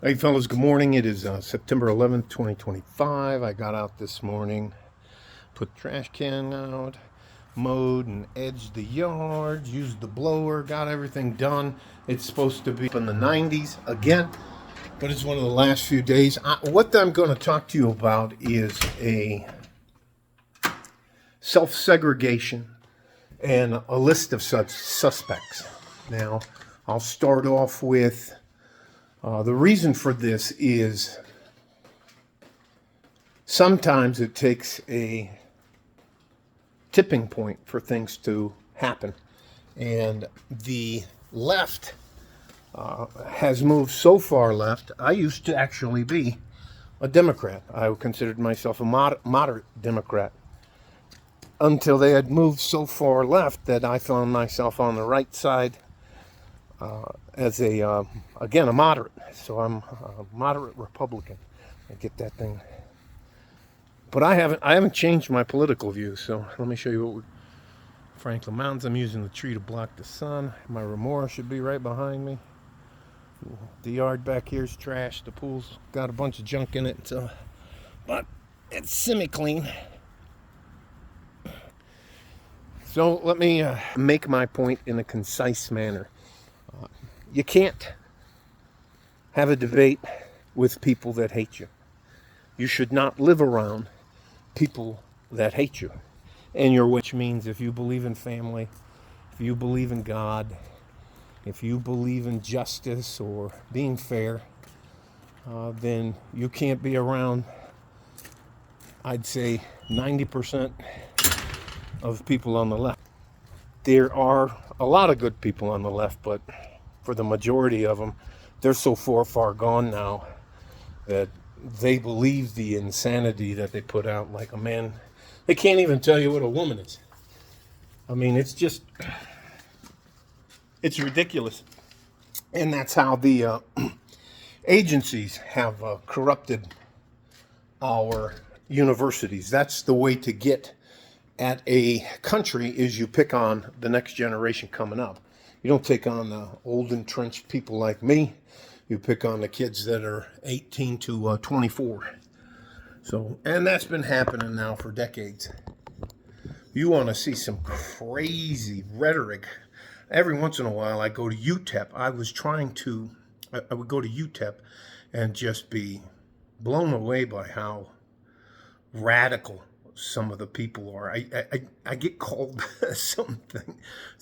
Hey fellas, good morning. It is September 11th, 2025. I got out this morning, put the trash can out, mowed and edged the yard, used the blower, got everything done. It's supposed to be up in the 90s again, but it's one of the last few days. What I'm going to talk to you about is a self-segregation and a list of such suspects. Now, I'll start off with the reason for this is sometimes it takes a tipping point for things to happen. And the left has moved so far left. I used to actually be a Democrat. I considered myself a moderate Democrat until they had moved so far left that I found myself on the right side as again, a moderate. So I'm a moderate Republican. I get that thing. But I haven't changed my political views. So let me show you what Franklin Mountains. I'm using the tree to block the sun. My remora should be right behind me. The yard back here is trash. The pool's got a bunch of junk in it. So, but it's semi-clean. So let me make my point in a concise manner. You can't have a debate with people that hate you. You should not live around people that hate you. And which means if you believe in family, if you believe in God, if you believe in justice or being fair, then you can't be around, I'd say, 90% of people on the left. There are a lot of good people on the left, but for the majority of them, they're so far gone now that they believe the insanity that they put out. Like a man, they can't even tell you what a woman is. I mean, it's ridiculous. And that's how the agencies have corrupted our universities. That's the way to get at a country, is you pick on the next generation coming up. You don't take on the old entrenched people like me. You pick on the kids that are 18 to 24. So, and that's been happening now for decades. You want to see some crazy rhetoric. Every once in a while, I go to UTEP. I would go to UTEP and just be blown away by how radical some of the people are. I get called some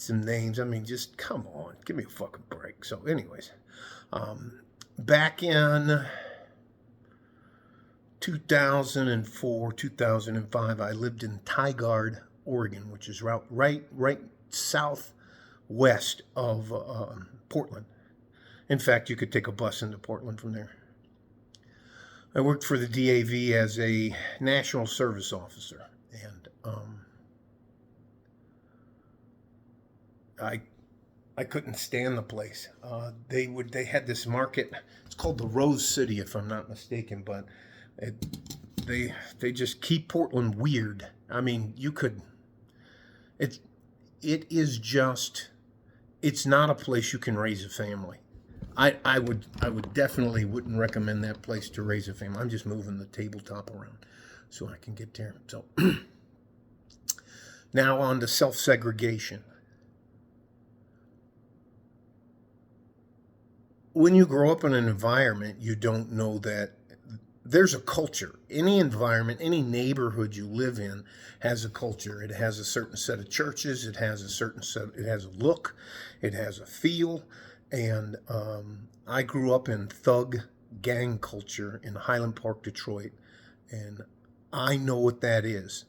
names. I mean, just come on, give me a fucking break. So, anyways, back in 2004, 2005, I lived in Tigard, Oregon, which is right southwest of Portland. In fact, you could take a bus into Portland from there. I worked for the DAV as a national service officer, and I couldn't stand the place. They had this market. It's called the Rose City, if I'm not mistaken, but they just keep Portland weird. I mean, it is just, it's not a place you can raise a family. I would definitely wouldn't recommend that place to raise a family. I'm just moving the tabletop around so I can get there. So now on to self-segregation. When you grow up in an environment, you don't know that there's a culture. Any environment, any neighborhood you live in has a culture. It has a certain set of churches. It has a look. It has a feel. And I grew up in thug gang culture in Highland Park, Detroit, and I know what that is.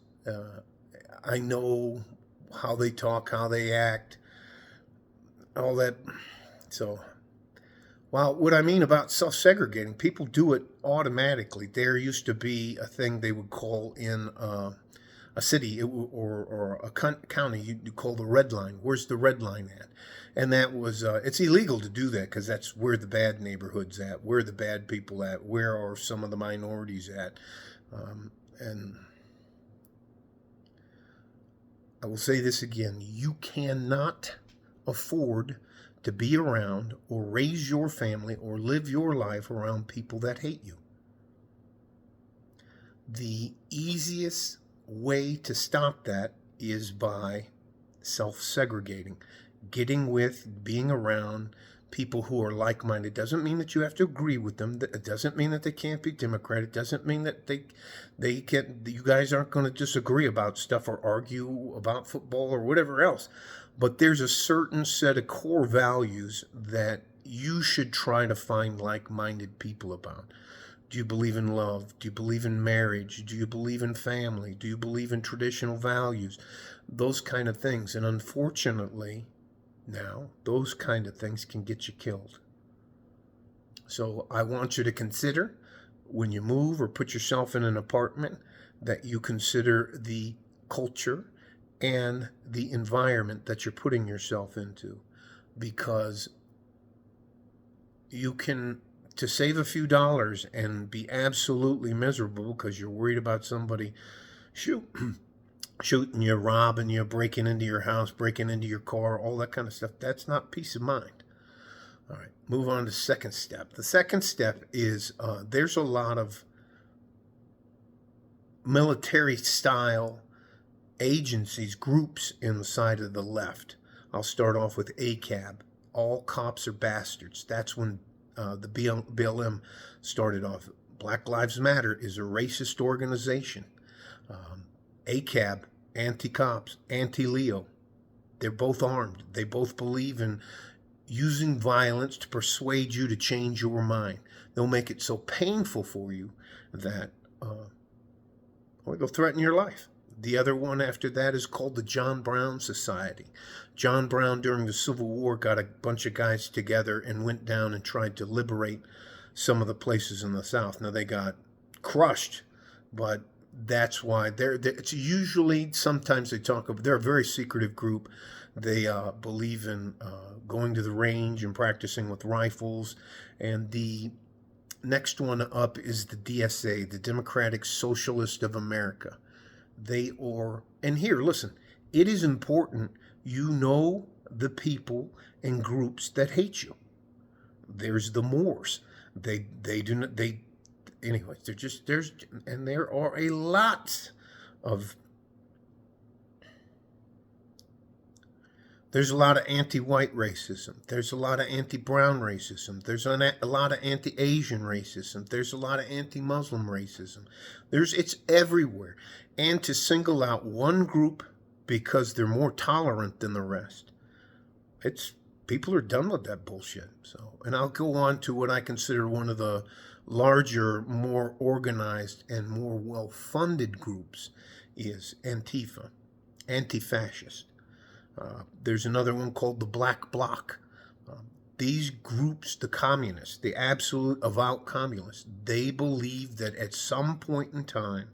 I know how they talk, how they act, all that. So, well, what I mean about self-segregating, people do it automatically. There used to be a thing they would call in a city or a county, you call the red line. Where's the red line at? And that was, it's illegal to do that because that's where the bad neighborhood's at, where the bad people at, where are some of the minorities at. And I will say this again, you cannot afford to be around or raise your family or live your life around people that hate you. The easiest way to stop that is by self-segregating, getting with, being around people who are like-minded. Doesn't mean that you have to agree with them. It doesn't mean that they can't be Democrat. It doesn't mean that they can. You guys aren't going to disagree about stuff or argue about football or whatever else. But there's a certain set of core values that you should try to find like-minded people about. Do you believe in love? Do you believe in marriage? Do you believe in family? Do you believe in traditional values? Those kind of things. And unfortunately, now, those kind of things can get you killed. So I want you to consider, when you move or put yourself in an apartment, that you consider the culture and the environment that you're putting yourself into. Because you can, to save a few dollars and be absolutely miserable because you're worried about somebody shooting you, robbing you, breaking into your house, breaking into your car, all that kind of stuff. That's not peace of mind. All right, move on to the second step. The second step is there's a lot of military-style agencies, groups in the side of the left. I'll start off with ACAB. All cops are bastards. That's when the BLM started off. Black Lives Matter is a racist organization. ACAB, anti-cops, anti-Leo. They're both armed. They both believe in using violence to persuade you to change your mind. They'll make it so painful for you that they'll threaten your life. The other one after that is called the John Brown Society. John Brown, during the Civil War, got a bunch of guys together and went down and tried to liberate some of the places in the South. Now, they got crushed, but that's why it's usually, sometimes they talk about, they're a very secretive group. They believe in going to the range and practicing with rifles. And the next one up is the DSA, the Democratic Socialist of America. They are, and here, listen, it is important you know the people and groups that hate you. There's the Moors. Anyways, there are a lot of, there's a lot of anti-white racism. There's a lot of anti-brown racism. There's a lot of anti-Asian racism. There's a lot of anti-Muslim racism. It's everywhere. And to single out one group because they're more tolerant than the rest, people are done with that bullshit. So, and I'll go on to what I consider one of the larger, more organized, and more well-funded groups is Antifa, anti-fascist. There's another one called the Black Bloc. These groups, the communists, the absolute avowed communists, they believe that at some point in time,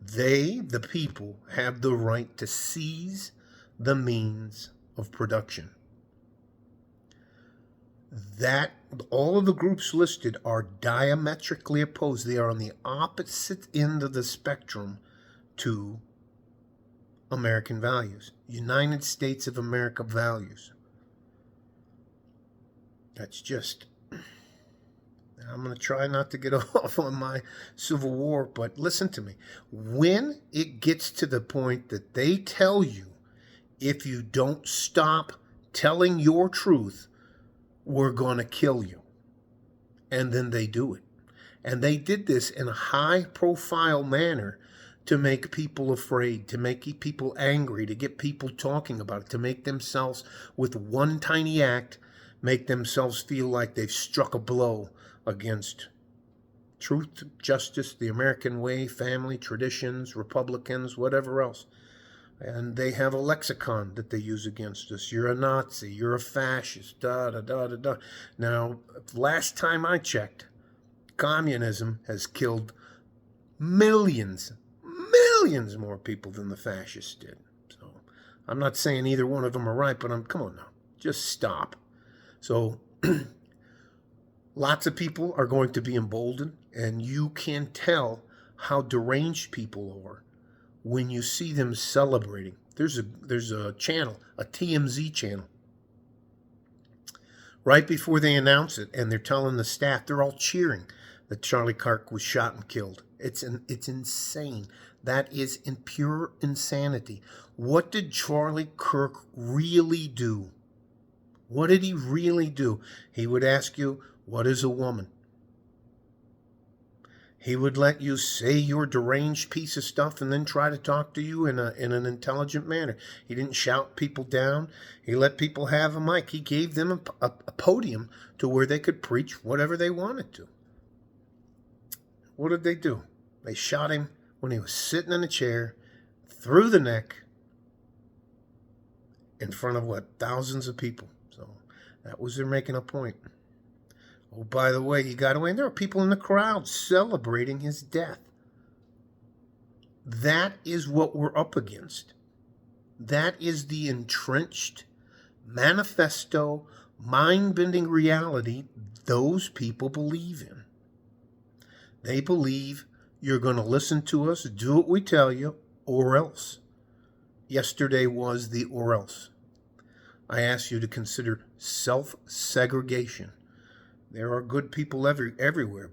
the people, have the right to seize the means of production. That all of the groups listed are diametrically opposed. They are on the opposite end of the spectrum to American values, United States of America values. That's just, I'm going to try not to get off on my Civil War, but listen to me. When it gets to the point that they tell you, if you don't stop telling your truth, we're going to kill you. And then they do it. And they did this in a high-profile manner to make people afraid, to make people angry, to get people talking about it, to make themselves, with one tiny act, make themselves feel like they've struck a blow against truth, justice, the American way, family, traditions, Republicans, whatever else. And they have a lexicon that they use against us. You're a Nazi, you're a fascist, da-da-da-da-da. Now, last time I checked, communism has killed millions more people than the fascists did. So I'm not saying either one of them are right, but come on now, just stop. So lots of people are going to be emboldened, and you can tell how deranged people are when you see them celebrating. There's a channel, a TMZ channel. right before they announce it, and they're telling the staff, they're all cheering that Charlie Kirk was shot and killed. It's insane. That is in pure insanity. What did Charlie Kirk really do? What did he really do? He would ask you, what is a woman? He would let you say your deranged piece of stuff and then try to talk to you in an intelligent manner. He didn't shout people down. He let people have a mic. He gave them a podium to where they could preach whatever they wanted to. What did they do? They shot him when he was sitting in a chair, through the neck, in front of, thousands of people. So that was their making a point. Oh, by the way, he got away. And there were people in the crowd celebrating his death. That is what we're up against. That is the entrenched manifesto, mind-bending reality those people believe in. They believe you're going to listen to us, do what we tell you, or else. Yesterday was the or else. I ask you to consider self-segregation. There are good people everywhere,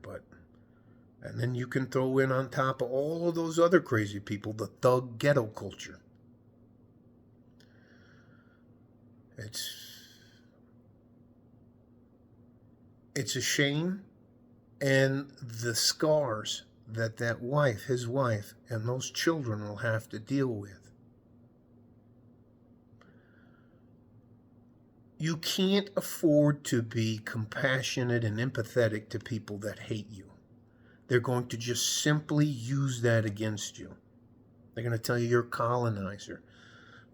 and then you can throw in on top of all of those other crazy people, the thug ghetto culture. It's a shame, and the scars that his wife, and those children will have to deal with. You can't afford to be compassionate and empathetic to people that hate you. They're going to just simply use that against you. They're going to tell you you're a colonizer.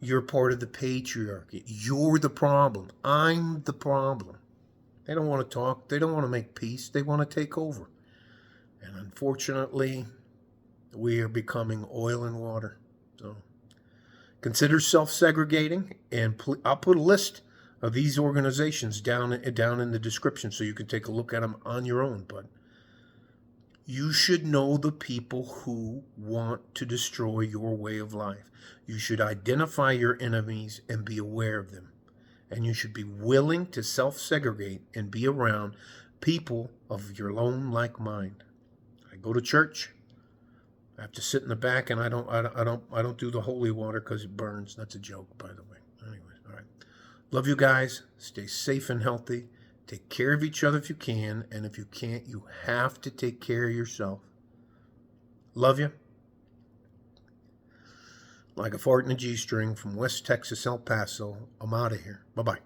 You're part of the patriarchy. You're the problem. I'm the problem. They don't want to talk. They don't want to make peace. They want to take over. And unfortunately, we are becoming oil and water. So consider self-segregating, and I'll put a list of these organizations down in the description so you can take a look at them on your own. But you should know the people who want to destroy your way of life. You should identify your enemies and be aware of them. And you should be willing to self-segregate and be around people of your own like mind. I go to church. I have to sit in the back, and I don't do the holy water because it burns. That's a joke, by the way. Anyways, all right. Love you guys. Stay safe and healthy. Take care of each other if you can, and if you can't, you have to take care of yourself. Love you. Like a fart in a G-string from West Texas, El Paso. I'm out of here. Bye-bye.